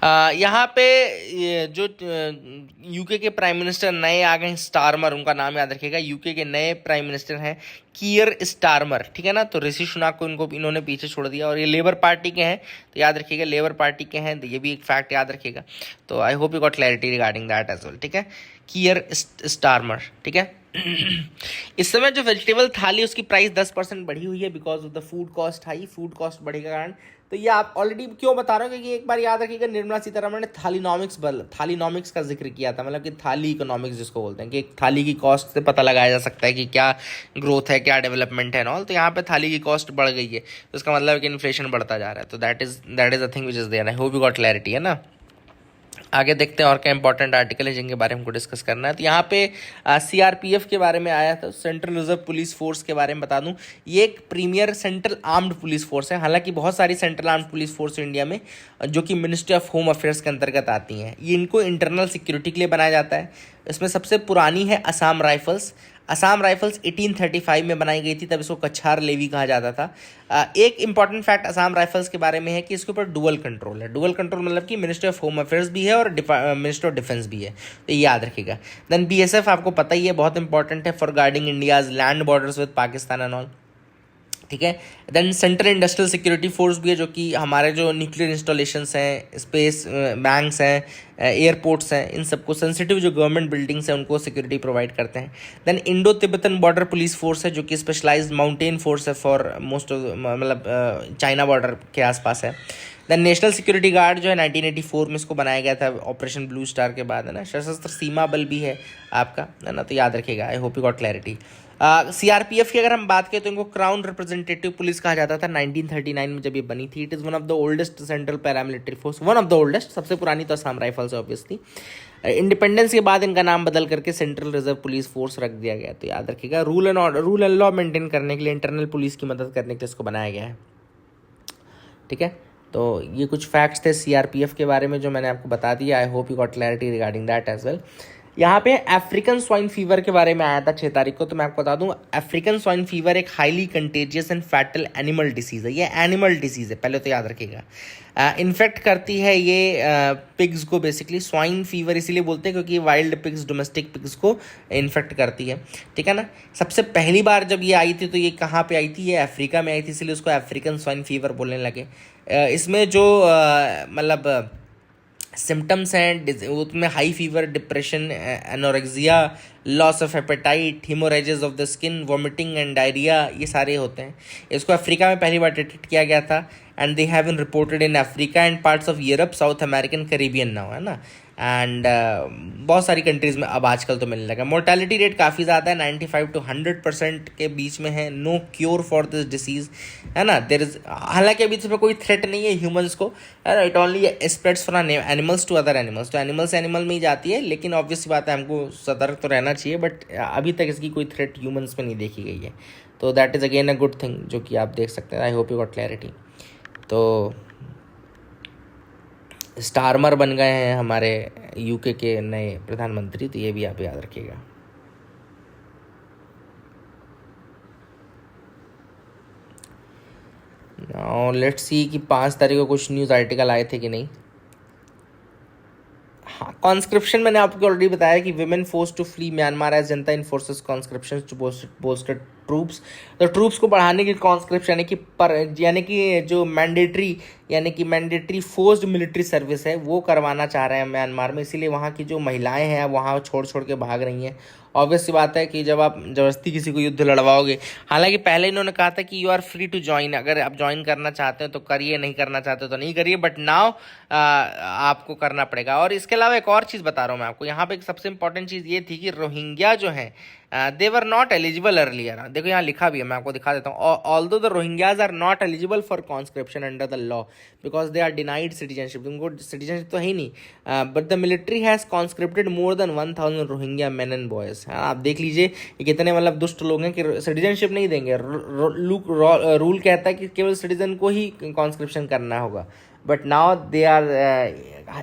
यहाँ पे ये जो यूके के प्राइम मिनिस्टर नए आ गए हैं, स्टारमर, उनका नाम याद रखिएगा। यूके के नए प्राइम मिनिस्टर हैं कीयर स्टारमर। ठीक है ना, तो ऋषि सुनाक को इन्होंने पीछे छोड़ दिया, और ये लेबर पार्टी के हैं। तो याद रखिएगा लेबर पार्टी के हैं, तो ये भी एक फैक्ट याद रखिएगा। तो I hope you got clarity regarding that as well. ठीक है, कीयर स्टारमर। ठीक है, इस समय जो वेजिटेबल थाली उसकी प्राइस 10% बढ़ी हुई है because of the food cost high. Food cost बढ़े के कारण। तो ये आप ऑलरेडी क्यों बता रहे हो, क्योंकि एक बार याद रखिएगा निर्मला सीतारमण ने थालीनॉमिक्स का जिक्र किया था, मतलब कि थाली इकोनॉमिक्स जिसको बोलते हैं, कि एक थाली की कॉस्ट से पता लगाया जा सकता है कि क्या ग्रोथ है, क्या डेवलपमेंट है ऑल। तो यहाँ पे थाली की कॉस्ट बढ़ गई है, तो इसका मतलब है कि इन्फ्लेशन बढ़ता जा रहा है। तो that is a thing which is there. I hope you got clarity, है ना। आगे देखते हैं और क्या इंपॉर्टेंट आर्टिकल है जिनके बारे में हमको डिस्कस करना है। तो यहाँ पे सीआरपीएफ के बारे में आया था, सेंट्रल रिजर्व पुलिस फोर्स के बारे में बता दूं। ये एक premier central armed police force है। हालांकि बहुत सारी central armed police force India में जो कि मिनिस्ट्री ऑफ होम अफेयर्स के अंतर्गत आती हैं। ये इनको इंटरनल सिक्योरिटी के लिए बनाया जाता है। इसमें सबसे पुरानी है असम राइफल्स। असम राइफल्स 1835 में बनाई गई थी, तब इसको कछार लेवी कहा जाता था। एक इंपॉर्टेंट फैक्ट असम राइफल्स के बारे में है कि इसके ऊपर डुअल कंट्रोल है। डुअल कंट्रोल मतलब कि मिनिस्ट्री ऑफ होम अफेयर्स भी है और मिनिस्ट्री ऑफ डिफेंस भी है, तो ये याद रखिएगा। देन बीएसएफ आपको पता ही है, बहुत इंपॉर्टेंट है for guarding India's land borders with Pakistan and all. ठीक है, then central industrial security force भी है, जो कि हमारे जो न्यूक्लियर इंस्टॉलेशंस हैं, स्पेस बैंक्स हैं, एयरपोर्ट्स हैं, इन सबको सेंसिटिव जो गवर्नमेंट बिल्डिंग्स हैं उनको सिक्योरिटी प्रोवाइड करते हैं। Then Indo Tibetan border police force है, जो कि स्पेशलाइज्ड माउंटेन फोर्स है फॉर मोस्ट ऑफ मतलब चाइना बॉर्डर के आसपास है। देन नेशनल सिक्योरिटी गार्ड जो है 1984 में इसको बनाया गया था ऑपरेशन ब्लू स्टार के बाद, है ना। सशस्त्र सीमा बल भी है आपका, है ना, तो याद रखिएगा। I hope you got clarity. CRPF की अगर हम बात करें तो इनको क्राउन रिप्रेजेंटेटिव पुलिस कहा जाता था 1939 में जब ये बनी थी। It is one of the oldest central paramilitary force, one of the oldest, सबसे पुरानी तो असम राइफल्स है ऑब्वियसली। इंडिपेंडेंस के बाद इनका नाम बदल करके सेंट्रल रिजर्व पुलिस फोर्स रख दिया गया। तो याद रखिएगा, रूल एंड लॉ मेंटेन करने के लिए, इंटरनल पुलिस की मदद करने के लिए इसको बनाया गया है। ठीक है, तो ये कुछ फैक्ट्स थे सीआरपीएफ के बारे में जो मैंने आपको बता दिया। I hope you got clarity regarding that as well. यहाँ पे अफ्रीकन स्वाइन फीवर के बारे में आया था 6 तारीख को, तो मैं आपको बता दूं अफ्रीकन स्वाइन फीवर एक highly contagious and fatal animal disease है। ये एनिमल डिसीज़ है, पहले तो याद रखिएगा। इन्फेक्ट करती है ये पिग्स को। बेसिकली स्वाइन फीवर इसीलिए बोलते हैं क्योंकि वाइल्ड पिग्स, डोमेस्टिक पिग्स को इन्फेक्ट करती है। ठीक है ना। सबसे पहली बार जब ये आई थी तो ये कहाँ पे आई थी, ये अफ्रीका में आई थी, इसलिए उसको अफ्रीकन स्वाइन फीवर बोलने लगे। इसमें जो मतलब सिम्टम्स हैं उसमें high fever, depression, anorexia, loss of appetite, haemorrhages of the skin, vomiting and diarrhoea, ये सारे होते हैं। इसको अफ्रीका में पहली बार डिटेक्ट किया गया था and they have been reported in Africa and parts of Europe, South American, Caribbean now, है ना। एंड बहुत सारी कंट्रीज़ में अब आजकल तो मिलने लगा। मोर्टेलिटी रेट काफ़ी ज़्यादा है, 95 to 100% के बीच में है। No cure for this disease, है ना। देर इज़, हालांकि अभी इसमें कोई थ्रेट नहीं है ह्यूमंस को, है ना। It only spreads from animals to other animals, तो एनिमल से एनिमल में ही जाती है। लेकिन ऑब्वियस बात है, हमको सतर्क तो रहना चाहिए, बट अभी तक इसकी कोई थ्रेट ह्यूमंस में नहीं देखी गई है। तो that is again a good thing जो कि आप देख सकते हैं। आई होप यू गॉट क्लैरिटी। तो स्टारमर बन गए हैं हमारे यूके के नए प्रधानमंत्री, तो ये भी आप याद रखिएगा। और लेट्स सी कि 5 तारीख को कुछ न्यूज़ आर्टिकल आए थे कि नहीं। हाँ, कॉन्स्क्रिप्शन मैंने आपको ऑलरेडी बताया कि women force to flee Myanmar as junta enforces conscription to booster troops. तो ट्रूप्स को बढ़ाने की कॉन्स्क्रिप्शन यानी कि जो मैंडेटरी फोर्स्ड मिलिट्री सर्विस है वो करवाना चाह रहे हैं म्यांमार में, इसीलिए वहाँ की जो महिलाएं हैं वहाँ छोड़ छोड़ के भाग रही हैं। ऑब्वियस सी बात है कि जब आप ज़बरदस्ती किसी को युद्ध लड़वाओगे, हालांकि पहले इन्होंने कहा था कि you are free to join, अगर आप ज्वाइन करना चाहते हो तो करिए, नहीं करना चाहते हो तो नहीं करिए, बट नाउ आपको करना पड़ेगा। और इसके अलावा एक और चीज़ बता रहा हूँ मैं आपको, यहाँ पे एक सबसे इंपॉर्टेंट चीज़ ये थी कि रोहिंग्या जो है दे वर नॉट एलिजिबल अर्लियर। देखो यहाँ लिखा भी है, मैं आपको दिखा देता हूँ। Although the Rohingyas are not eligible for conscription under the law because they are denied citizenship, उनको सिटीजनशिप तो है ही नहीं, but the military has conscripted more than 1000 Rohingya men and boys. आप देख लीजिए ये कितने मतलब दुष्ट लोग हैं कि सिटीजनशिप नहीं देंगे। रूल कहता है कि केवल सिटीजन को ही कॉन्स्क्रिप्शन करना होगा, बट नाउ दे आर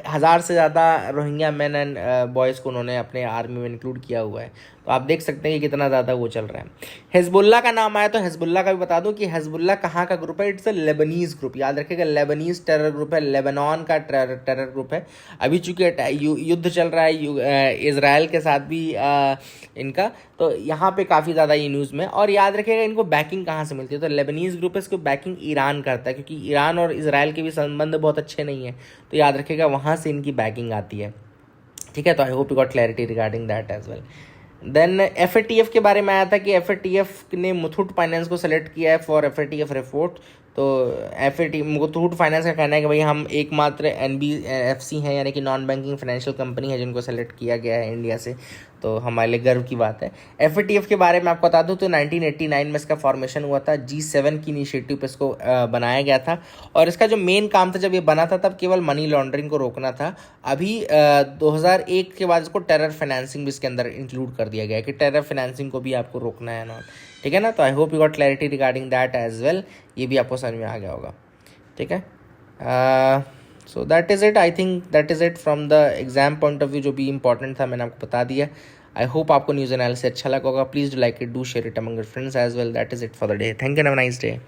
1000 से ज़्यादा रोहिंग्या मैन एंड बॉयज़ को उन्होंने अपने आर्मी में इंक्लूड किया हुआ है। तो आप देख सकते हैं कि कितना ज़्यादा वो चल रहा है। हिजबुल्ला का नाम आया तो हिजबुल्ला का भी बता दूं कि हिजबुल्ला कहाँ का ग्रुप है। इट्स अ लेबनीज़ ग्रुप, याद रखिएगा, लेबनीज़ टेरर ग्रुप है, लेबनान का टेरर ग्रुप है। अभी चूंकि युद्ध चल रहा है इसराइल के साथ भी इनका, तो यहाँ पे काफ़ी ज़्यादा ये न्यूज़ में। और याद रखिएगा इनको बैकिंग कहाँ से मिलती है, तो लेबनीज़ ग्रुप है, इसको बैकिंग ईरान करता है, क्योंकि ईरान और इसराइल के भी संबंध बहुत अच्छे नहीं है, तो याद रखिएगा वहाँ से इनकी बैकिंग आती है। ठीक है, तो I hope you got clarity regarding that as well. Then FATF के बारे में आया था कि FATF ने मुथूट फाइनेंस को सेलेक्ट किया है फॉर FATF रिपोर्ट। तो मुथूट फाइनेंस का कहना है कि भाई हम एकमात्र NBFC हैं, यानी कि नॉन बैंकिंग फाइनेंशियल कंपनी है जिनको सेलेक्ट किया गया है इंडिया से, तो हमारे लिए गर्व की बात है। FATF के बारे में आपको बता दूं तो 1989 में इसका फॉर्मेशन हुआ था, G7 की इनिशिएटिव पे इसको बनाया गया था। और इसका जो मेन काम था जब ये बना था तब केवल मनी लॉन्ड्रिंग को रोकना था। अभी 2001 के बाद इसको टेरर फाइनेंसिंग भी इसके अंदर इंक्लूड कर दिया गया है कि टेरर फाइनेंसिंग को भी आपको रोकना है ना। ठीक है ना, तो I hope you got clarity regarding that as well, ये भी आपको समझ में आ गया होगा। ठीक है, so that is it, I think that is it from the exam point of view. जो भी इंपॉर्टेंट था मैंने आपको बता दिया। आई होप आपको न्यूज़ एनालिसिस अच्छा लगा होगा। Please do like it, do share it among your friends as well. That is it for the day. Thank you, have a nice day.